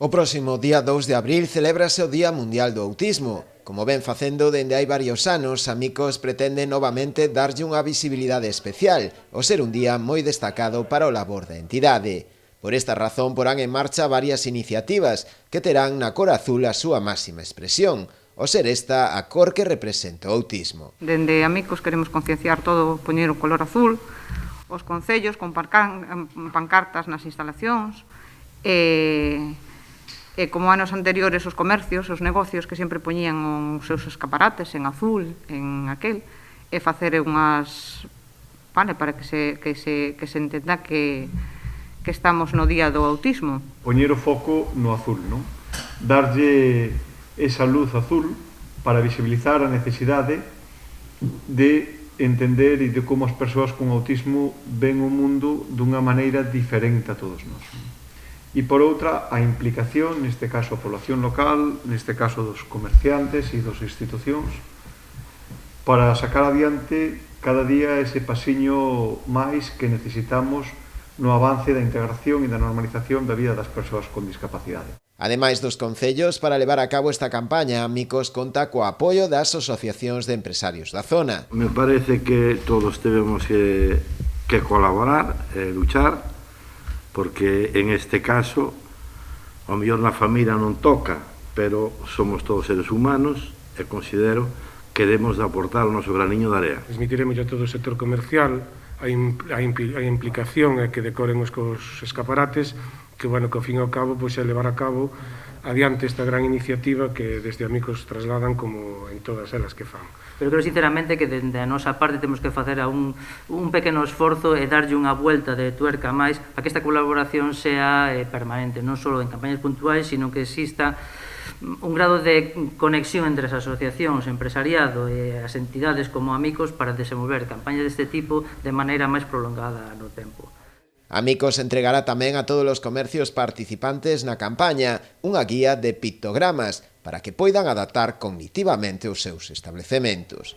O próximo día 2 de abril celébrase o Día Mundial do Autismo. Como ven facendo dende hai varios anos, Amicos pretende novamente darlle unha visibilidade especial, ao ser un día moi destacado para o labor da entidade. Por esta razón porán en marcha varias iniciativas que terán na cor azul a súa máxima expresión, ao ser esta a cor que representa o autismo. Dende Amicos queremos concienciar todo, poñer o color azul, os concellos con pancartas nas instalacións, e como anos anteriores os comercios, os negocios que sempre poñían os seus escaparates en azul, en aquel, e facer unhas, vale, para que se entenda que estamos no día do autismo. Poñer o foco no azul, non? Darlle esa luz azul para visibilizar a necesidade de entender e de como as persoas con autismo ven o mundo dunha maneira diferente a todos nós. E por outra, a implicación, neste caso a población local, neste caso dos comerciantes e das institucións, para sacar adiante cada día ese pasiño máis que necesitamos no avance da integración e da normalización da vida das persoas con discapacidade. Ademais dos concellos, para levar a cabo esta campaña, Amicos conta co apoio das asociacións de empresarios da zona. Me parece que todos debemos que colaborar e luchar, porque en este caso, ao mellor na familia non toca, pero somos todos seres humanos e considero que debemos de aportar o noso graniño de area. Transmitiremos a todo o sector comercial a implicación e que decoren os escaparates, que, bueno, que ao fin e ao cabo é levar a cabo adiante esta gran iniciativa que desde Amicos trasladan como en todas elas que fan. Pero creo sinceramente que dende a nosa parte temos que facer un pequeno esforzo e darlle unha vuelta de tuerca máis a que esta colaboración sea permanente, non só en campañas puntuais, sino que exista un grado de conexión entre as asociacións, empresariado e as entidades como Amicos para desenvolver campañas deste tipo de maneira máis prolongada no tempo. Amicos entregará tamén a todos os comercios participantes na campaña unha guía de pictogramas para que poidan adaptar cognitivamente os seus establecementos.